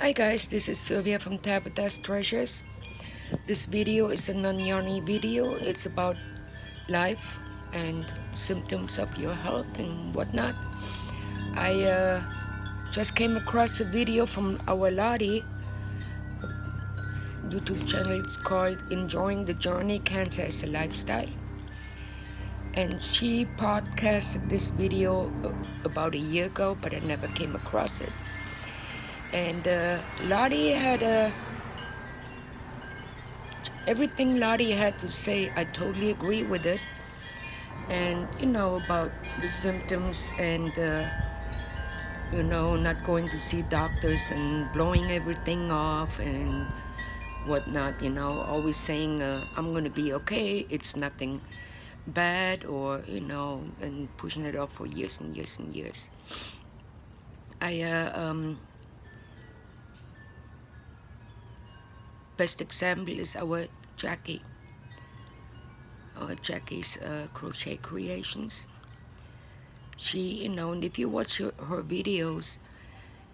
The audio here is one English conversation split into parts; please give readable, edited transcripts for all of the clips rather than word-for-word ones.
Hi guys, this is Sylvia from Tabitha's Treasures. This video is a non-yarny video. It's about life and symptoms of your health and whatnot. I just came across a video from our Lottie YouTube channel. It's called Enjoying the Journey, Cancer as a Lifestyle. And she podcasted this video about a year ago, but I never came across it. And Lottie had everything Lottie had to say, I totally agree with it. And about the symptoms and not going to see doctors and blowing everything off and whatnot, always saying I'm gonna be okay, it's nothing bad, or and pushing it off for years and years and years. Best example is our Jackie. Jackie's crochet creations. She, and if you watch her videos,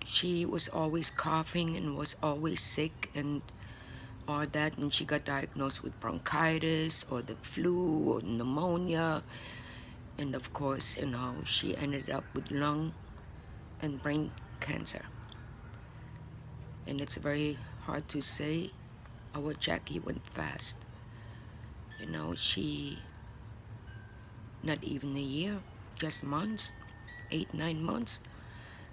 she was always coughing and was always sick and all that, and she got diagnosed with bronchitis or the flu or pneumonia, and of course, she ended up with lung and brain cancer. And it's very hard to say. Our Jackie went fast. She, not even a year, just months, 8-9 months,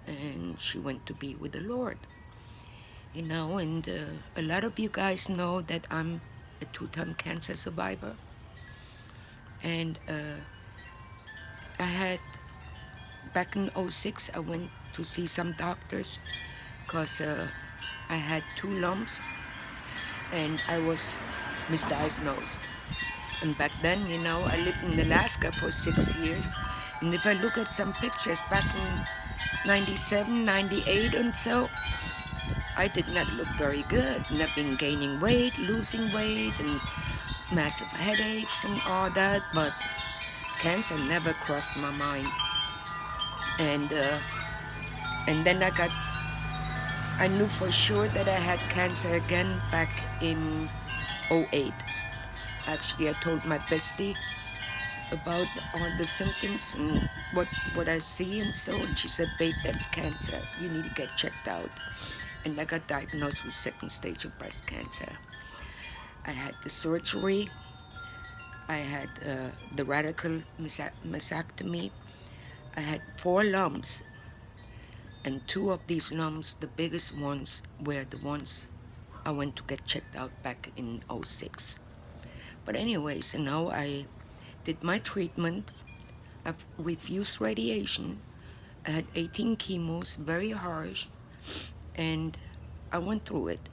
and she went to be with the Lord. And a lot of you guys know that I'm a 2-time cancer survivor. And I had, back in 06, I went to see some doctors because I had 2 lumps and I was misdiagnosed. And back then, I lived in Alaska for 6 years. And if I look at some pictures back in 97, 98 and so, I did not look very good. And I've been gaining weight, losing weight, and massive headaches and all that, but cancer never crossed my mind. And then I knew for sure that I had cancer again back in 08. Actually, I told my bestie about all the symptoms and what I see and so, and she said, babe, that's cancer. You need to get checked out. And I got diagnosed with 2nd stage of breast cancer. I had the surgery. I had the radical mastectomy. I had 4 lumps. And 2 of these lumps, the biggest ones, were the ones I went to get checked out back in 06. But anyways, I did my treatment. I've refused radiation. I had 18 chemos, very harsh, and I went through it.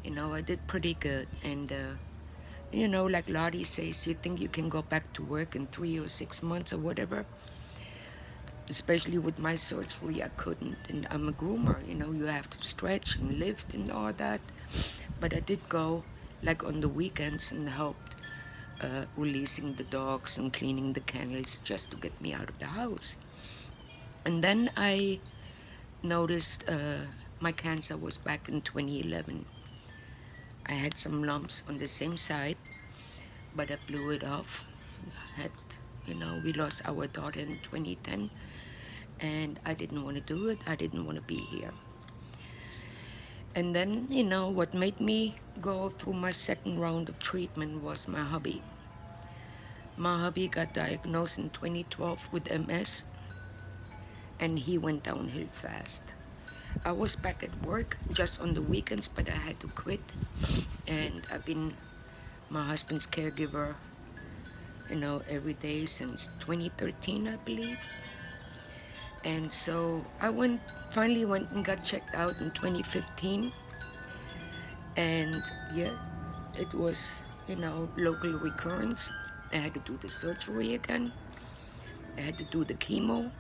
I did pretty good. And like Lottie says, you think you can go back to work in 3 or 6 months or whatever. Especially with my surgery, I couldn't. And I'm a groomer, you have to stretch and lift and all that. But I did go like on the weekends and helped releasing the dogs and cleaning the kennels just to get me out of the house. And then I noticed my cancer was back in 2011. I had some lumps on the same side, but I blew it off. We lost our daughter in 2010, and I didn't want to do it. I didn't want to be here. And then, what made me go through my 2nd round of treatment was my hubby. My hubby got diagnosed in 2012 with MS, and he went downhill fast. I was back at work just on the weekends, but I had to quit. And I've been my husband's caregiver, every day since 2013, I believe. And so I finally went and got checked out in 2015. And yeah, it was, local recurrence. I had to do the surgery again. I had to do the chemo,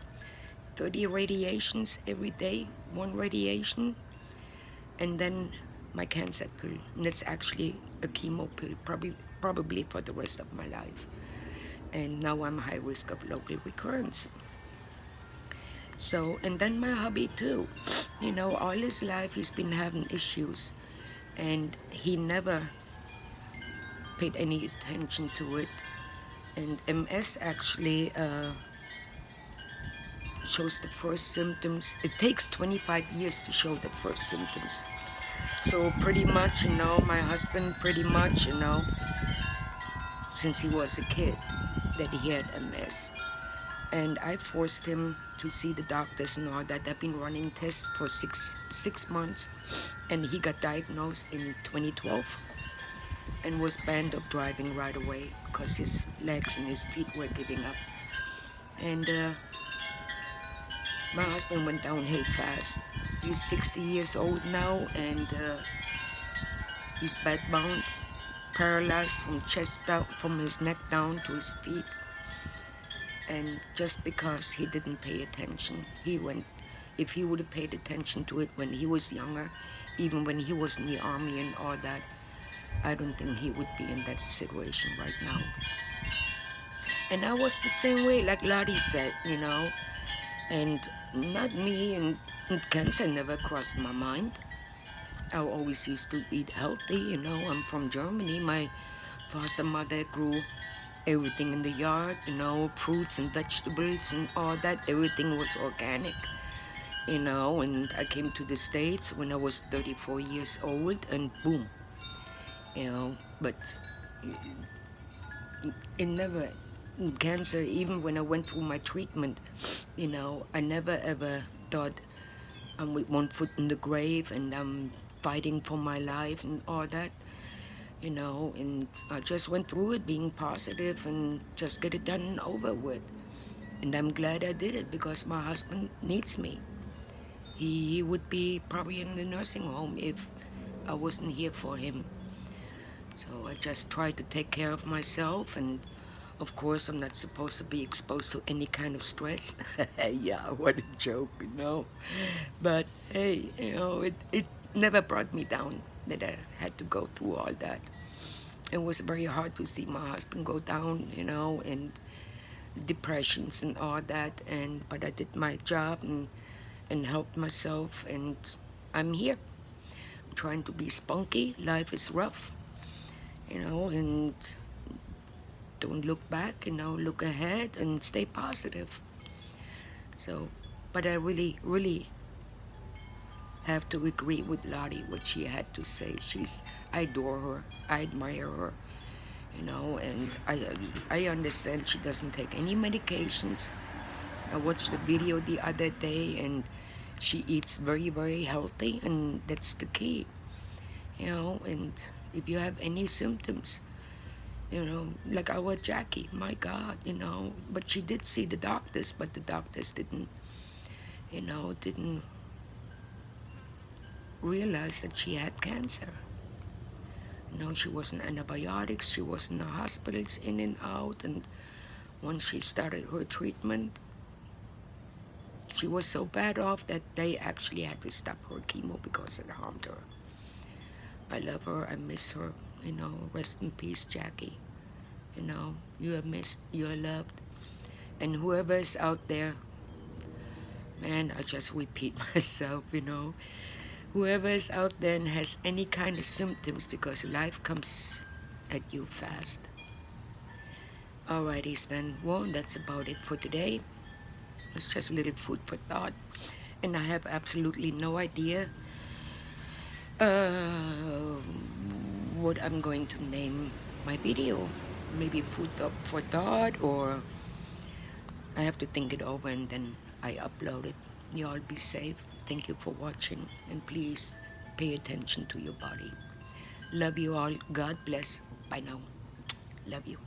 30 radiations every day, 1 radiation. And then my cancer pill. And it's actually a chemo pill, probably for the rest of my life. And now I'm high risk of local recurrence. So, and then my hubby too. You know, all his life he's been having issues, and he never paid any attention to it. And MS actually shows the first symptoms. It takes 25 years to show the first symptoms. So pretty much, you know, my husband pretty much, you know, since he was a kid, that he had MS. And I forced him to see the doctors and all that. I've been running tests for six months, and he got diagnosed in 2012 and was banned of driving right away because his legs and his feet were giving up. And my husband went downhill fast. He's 60 years old now, and he's bedbound, paralyzed from chest down, from his neck down to his feet. And just because he didn't pay attention, if he would have paid attention to it when he was younger, even when he was in the army and all that, I don't think he would be in that situation right now. And I was the same way, like Lottie said, you know, and not me, and cancer never crossed my mind. I always used to eat healthy, you know. I'm from Germany. My foster mother grew everything in the yard, you know, fruits and vegetables and all that. Everything was organic, you know. And I came to the States when I was 34 years old, and boom, you know. But it never, cancer, even when I went through my treatment, you know, I never ever thought I'm with one foot in the grave and I'm fighting for my life and all that, you know. And I just went through it being positive and just get it done and over with. And I'm glad I did it because my husband needs me. He would be probably in the nursing home if I wasn't here for him. So I just try to take care of myself, and of course I'm not supposed to be exposed to any kind of stress. Yeah, what a joke, you know. But hey, you know, it never brought me down that I had to go through all that. It was very hard to see my husband go down, you know, and depressions and all that. And but I did my job and helped myself, and I'm here. I'm trying to be spunky. Life is rough, you know, and don't look back, you know, look ahead and stay positive. So, but I really, really have to agree with Lottie what she had to say. I adore her, I admire her, you know, and I understand she doesn't take any medications. I watched the video the other day, and she eats very, very healthy, and that's the key, you know. And if you have any symptoms, you know, like our Jackie, my God, you know, but she did see the doctors, but the doctors didn't, you know, didn't realize that she had cancer. You know, she was on antibiotics, she was in the hospitals in and out, and once she started her treatment, she was so bad off that they actually had to stop her chemo because it harmed her. I love her, I miss her, you know, rest in peace, Jackie. You know, you are missed, you are loved. And whoever is out there, man, I just repeat myself, you know. Whoever is out there and has any kind of symptoms, because life comes at you fast. Alrighty, then. Well, that's about it for today. It's just a little food for thought. And I have absolutely no idea what I'm going to name my video. Maybe food for thought, or I have to think it over and then I upload it. You all be safe. Thank you for watching, and please pay attention to your body. Love you all. God bless. Bye now. Love you.